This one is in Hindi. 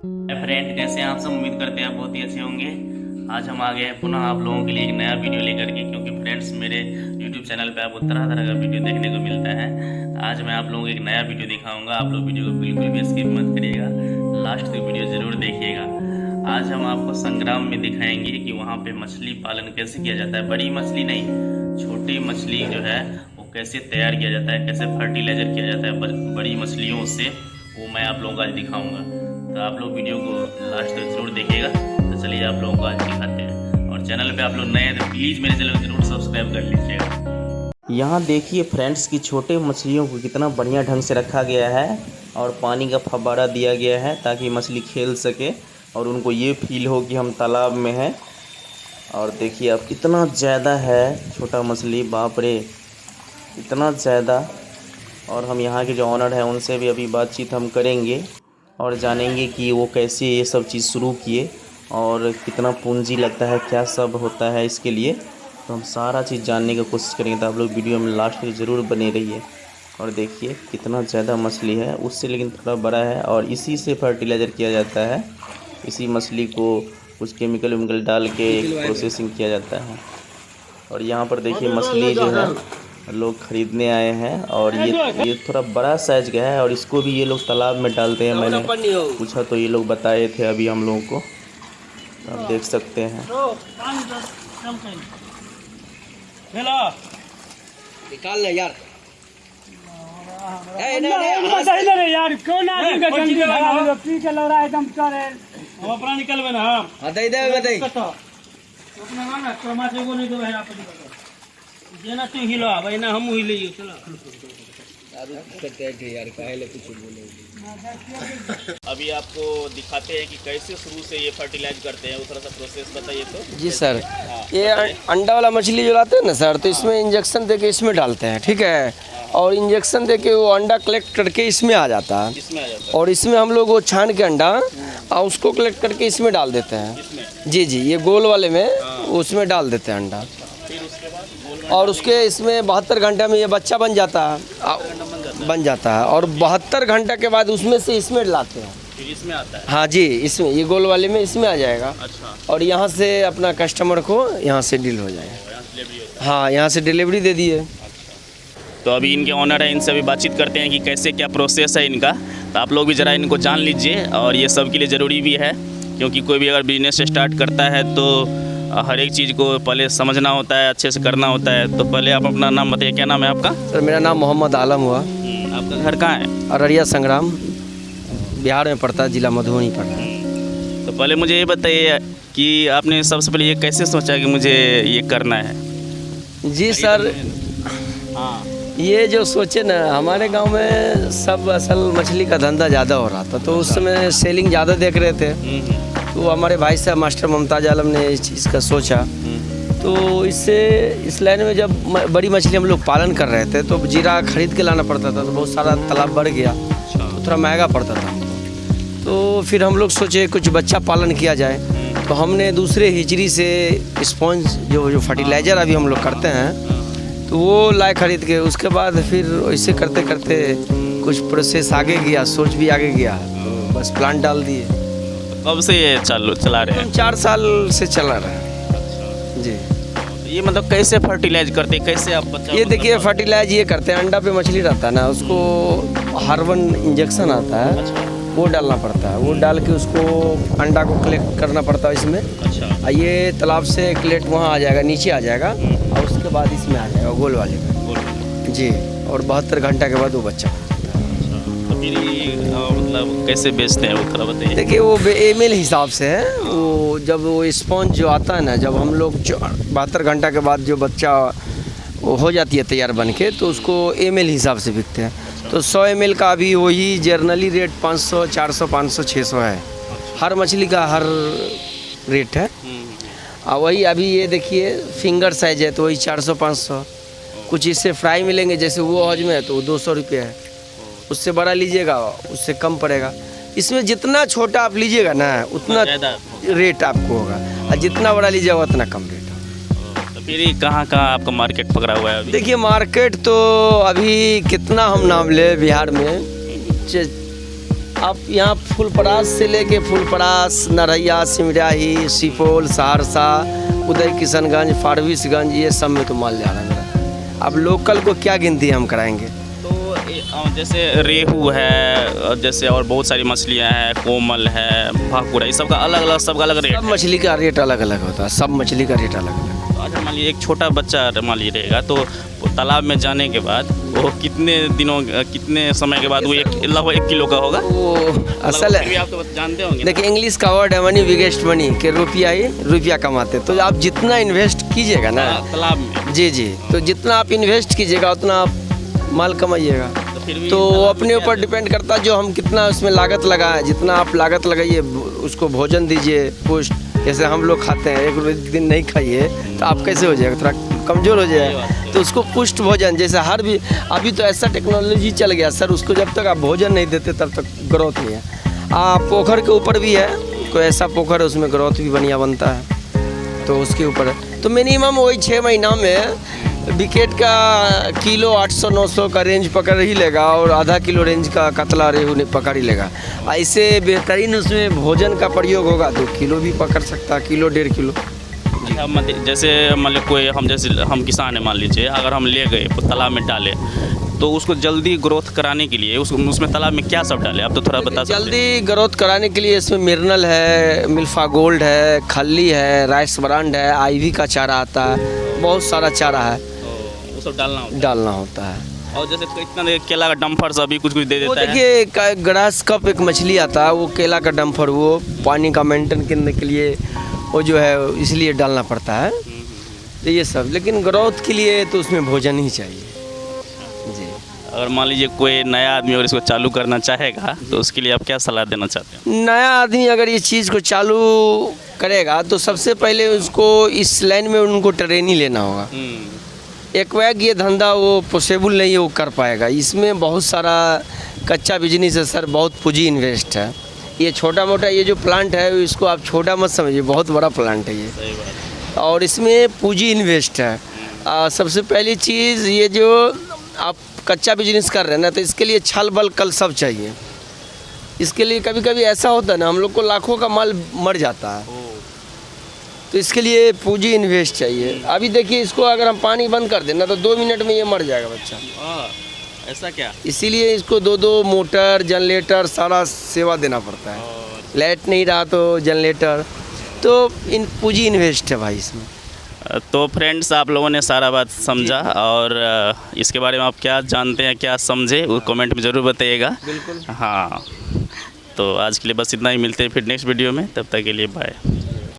फ्रेंड, कैसे हैं आप सब? उम्मीद करते हैं आप बहुत ही अच्छे होंगे। आज हम आ गए हैं पुनः आप लोगों के लिए एक नया वीडियो लेकर के, क्योंकि फ्रेंड्स मेरे यूट्यूब चैनल पे आपको तरह तरह का वीडियो देखने को मिलता है। आज मैं आप लोगों को एक नया वीडियो दिखाऊंगा। आप लोग वीडियो को बिल्कुल भी स्किप मत करिएगा, लास्ट तक वीडियो ज़रूर देखिएगा। आज हम आपको संग्राम में दिखाएंगे कि वहाँ पर मछली पालन कैसे किया जाता है। बड़ी मछली नहीं, छोटी मछली जो है वो कैसे तैयार किया जाता है, कैसे फर्टिलाइज़र किया जाता है बड़ी मछलियों से, वो मैं आप लोगों को आज दिखाऊंगा। तो आप लोग वीडियो को लास्ट तक जरूर देखिएगा। तो चलिए आप लोगों को आज दिखाते हैं। और चैनल पे आप लोग नए हैं तो प्लीज़ मेरे चैनल को जरूर सब्सक्राइब कर लीजिएगा। यहाँ देखिए फ्रेंड्स की छोटे मछलियों को कितना बढ़िया ढंग से रखा गया है और पानी का फव्वारा दिया गया है ताकि मछली खेल सके और उनको ये फील हो कि हम तालाब में हैं। और देखिए अब कितना ज़्यादा है छोटा मछली, बाप रे इतना ज़्यादा। और हम यहाँ के जो ऑनर हैं उनसे भी अभी बातचीत हम करेंगे और जानेंगे कि वो कैसे ये सब चीज़ शुरू किए और कितना पूंजी लगता है, क्या सब होता है इसके लिए। तो हम सारा चीज़ जानने की कोशिश करेंगे। तो आप लोग वीडियो में लास्ट तक ज़रूर बने रहिए। और देखिए कितना ज़्यादा मछली है, उससे लेकिन थोड़ा बड़ा है और इसी से फर्टिलाइज़र किया जाता है। इसी मछली को कुछ केमिकल वेमिकल डाल के एक प्रोसेसिंग किया जाता है। और यहाँ पर देखिए मछली जो है लोग ख़रीदने आए हैं और ये थोड़ा बड़ा साइज का है और इसको भी ये लोग तालाब में डालते हैं। मैंने पूछा तो ये लोग बताए थे अभी हम लोगों को, तो आप देख सकते हैं। निकाल ले यार, यार कौन आदमी का जल्दी भागा पी के लौरा एकदम करे हम अपना निकलबे ना। हां दे दे बताई अपना ना टमाटर को नहीं दो है आप जेना तू हिला भाई ना हम हिलियो। चलो यार काहे ले कुछ बोले। अभी आपको दिखाते हैं कि कैसे शुरू से ये फर्टिलाइज करते हैं, वो थोड़ा सा प्रोसेस बताइए तो। जी सर, ये अंडा वाला मछली जो लाते हैं ना सर, तो इसमें इंजेक्शन दे के इसमें डालते हैं, ठीक है। और इंजेक्शन दे के वो अंडा कलेक्ट करके इसमें आ जाता है, इसमें आ जाता है। और इसमें हम लोग वो छान के अंडा और उसको कलेक्ट करके इसमें डाल देते हैं। जी जी, ये गोल वाले में उसमें डाल देते हैं अंडा। फिर उसके बाद और उसके इसमें 72 घंटे में ये बच्चा बन जाता है, और 72 घंटे के बाद उसमें से इसमें लाते हैं। फिर इसमें आता है। हाँ जी, इसमें ये गोल वाले में इसमें आ जाएगा। अच्छा। और यहाँ से अपना कस्टमर को यहाँ से डील हो जाएगा। हाँ, यहाँ से डिलीवरी दे दिए। तो अभी इनके ऑनर है, इनसे भी बातचीत करते हैं कि कैसे क्या प्रोसेस है इनका। तो आप लोग भी ज़रा इनको जान लीजिए, और ये सब के लिए ज़रूरी भी है, क्योंकि कोई भी अगर बिजनेस स्टार्ट करता है तो हर एक चीज़ को पहले समझना होता है, अच्छे से करना होता है। तो पहले आप अपना नाम बताइए, क्या नाम है आपका? सर मेरा नाम मोहम्मद आलम हुआ। आपका घर कहाँ है? अररिया संग्राम, बिहार में पड़ता है, जिला मधुबनी पड़ता है। तो पहले मुझे ये बताइए कि आपने सबसे पहले ये कैसे सोचा कि मुझे ये करना है? जी सर, हाँ, ये जो सोचे ना, हमारे गांव में सब असल मछली का धंधा ज़्यादा हो रहा था, तो उस समय सेलिंग ज़्यादा देख रहे थे। तो हमारे भाई साहब मास्टर मुमताज आलम ने इस चीज़ का सोचा, तो इससे इस लाइन में जब बड़ी मछली हम लोग पालन कर रहे थे तो जीरा खरीद के लाना पड़ता था, तो बहुत सारा तालाब बढ़ गया, तो थोड़ा महंगा पड़ता था। तो फिर हम लोग सोचे कुछ बच्चा पालन किया जाए, तो हमने दूसरे हिजरी से स्पॉन्ज जो फर्टिलाइज़र अभी हम लोग करते हैं, तो वो लाए खरीद के। उसके बाद फिर ऐसे करते करते कुछ प्रोसेस आगे गया, सोच भी आगे गया, तो बस प्लांट डाल दिए। कब से ये चला रहे हैं? 4 साल से चला रहा है जी। तो ये मतलब कैसे फर्टिलाइज करते हैं, कैसे आप बच्चा? ये देखिए फर्टिलाइज ये करते हैं, अंडा पे मछली रहता है ना, उसको हार्मोन इंजेक्शन आता है, वो डालना पड़ता है। वो डाल के उसको अंडा को कलेक्ट करना पड़ता है इसमें। अच्छा। ये तालाब से कलेक्ट वहाँ आ जाएगा, नीचे आ जाएगा, और उसके बाद इसमें आ जाएगा गोल वाले में जी। और 72 घंटा के बाद वो बच्चा। तो फिर मतलब कैसे बेचते हैं वो थोड़ा बताइए। देखिए वो एमएल हिसाब से है। वो जब वो स्पॉन्ज जो आता है ना, जब हम लोग 72 घंटा के बाद जो बच्चा वो हो जाती है तैयार बन के, तो उसको एमएल हिसाब से बिकते हैं। तो 100 ml का अभी वही जर्नली रेट 500, 400, 500, 600 है। हर मछली का हर रेट है। और वही अभी ये देखिए फिंगर साइज है, तो वही 400, 500। कुछ इससे फ्राई मिलेंगे, जैसे वो हौज में है तो 200 रुपये है। उससे बड़ा लीजिएगा उससे कम पड़ेगा। इसमें जितना छोटा आप लीजिएगा ना उतना रेट आपको होगा, और जितना बड़ा लीजिएगा उतना कम रेट होगा। तो फिर कहाँ आपका मार्केट पकड़ा हुआ है अभी? देखिए मार्केट तो अभी कितना हम नाम ले, बिहार में आप यहाँ फुलपरास से लेके फुलपरास, नरैया, सिमराही, सुपौल, सहरसा, उदय किशनगंज, फारबिसगंज, ये सब में तो माल जा रहा है मेरा। अब लोकल को क्या गिनती हम कराएंगे। तो जैसे रेहू है, जैसे और बहुत सारी मछलियाँ हैं, कोमल है, भाकुर है, ये सबका अलग अलग, सबका अलग रेट सब मछली का रेट अलग अलग होता है, सब मछली का रेट अलग अलग। है। अच्छा मान लीजिए एक छोटा बच्चा मान लीजिए रहेगा, तो वो तालाब में जाने के बाद वो कितने समय के बाद वो लगभग 1 किलो का होगा। वो असल फिर भी है, आप तो जानते होंगे ना? देखिए इंग्लिश का वर्ड है मनी बिगेस्ट मनी, के रुपया ही रुपया कमाते। तो आप जितना इन्वेस्ट कीजिएगा ना तालाब में, जी जी, तो जितना आप इन्वेस्ट कीजिएगा उतना आप माल कमाइएगा। फिर भी तो तालाब अपने में ऊपर क्या डिपेंड करता है जो हम कितना उसमें लागत लगाएं। जितना आप लागत लगाइए उसको भोजन दीजिए पुष्ट। जैसे हम लोग खाते हैं, एक दिन नहीं खाइए तो आप कैसे हो जाएगा, थोड़ा कमज़ोर हो जाएगा। तो उसको पुष्ट भोजन, जैसे हर भी अभी तो ऐसा टेक्नोलॉजी चल गया सर, उसको जब तक आप भोजन नहीं देते तब तक ग्रोथ नहीं है। पोखर के ऊपर भी है, कोई ऐसा पोखर है उसमें ग्रोथ भी बढ़िया बनता है, तो उसके ऊपर है। तो मिनिमम वही 6 महीना में विकेट का किलो 800-900 का रेंज पकड़ ही लेगा, और आधा किलो रेंज का कतला रेहू ने पकड़ ही लेगा। ऐसे बेहतरीन उसमें भोजन का प्रयोग होगा तो किलो भी पकड़ सकता है, किलो 1.5 किलो। जैसे मान लो कोई हम किसान है मान लीजिए, अगर हम ले गए तालाब में डाले, तो उसको जल्दी ग्रोथ कराने के लिए उसमें तालाब में क्या सब डाले, आप तो थोड़ा बता सकते हैं। जल्दी ग्रोथ कराने के लिए इसमें मिनरल है, मिल्फा गोल्ड है, खल्ली है, राइस ब्रांड है, आईवी का चारा आता है, बहुत सारा चारा है, वो सब डालना होता है। और जैसे इतना केला का डम्फर सभी कुछ दे वो देता है। देखिए ग्रास कप एक मछली आता है, वो केला का डम्फर, वो पानी का मेंटेन करने के लिए वो जो है इसलिए डालना पड़ता है। तो ये सब, लेकिन ग्रोथ के लिए तो उसमें भोजन ही चाहिए जी। अगर मान लीजिए कोई नया आदमी अगर इसको चालू करना चाहेगा तो उसके लिए आप क्या सलाह देना चाहते हैं। नया आदमी अगर ये चीज़ को चालू करेगा तो सबसे पहले उसको इस लाइन में उनको ट्रेनिंग लेना होगा। एक वैग ये धंधा वो पॉसिबल नहीं है वो कर पाएगा। इसमें बहुत सारा कच्चा बिजनेस है सर, बहुत पूंजी इन्वेस्ट है। ये छोटा मोटा ये जो प्लांट है इसको आप छोटा मत समझिए, बहुत बड़ा प्लांट है ये। सही बात है। और इसमें पूंजी इन्वेस्ट है। सबसे पहली चीज़ ये जो आप कच्चा बिजनेस कर रहे हैं ना, तो इसके लिए छल बल कल सब चाहिए। इसके लिए कभी कभी ऐसा होता है ना, हम लोग को लाखों का माल मर जाता है, तो इसके लिए पूंजी इन्वेस्ट चाहिए। अभी देखिए इसको अगर हम पानी बंद कर देना तो 2 मिनट में ये मर जाएगा बच्चा। ऐसा क्या? इसीलिए इसको 2 मोटर जनरेटर सारा सेवा देना पड़ता है। लाइट नहीं रहा तो जनरेटर, तो इन पूंजी इन्वेस्ट है भाई इसमें। तो फ्रेंड्स आप लोगों ने सारा बात समझा, और इसके बारे में आप क्या जानते हैं, क्या समझे, वो कमेंट में ज़रूर बताइएगा। बिल्कुल। हाँ, तो आज के लिए बस इतना ही, मिलते हैं फिर नेक्स्ट वीडियो में, तब तक के लिए बाय।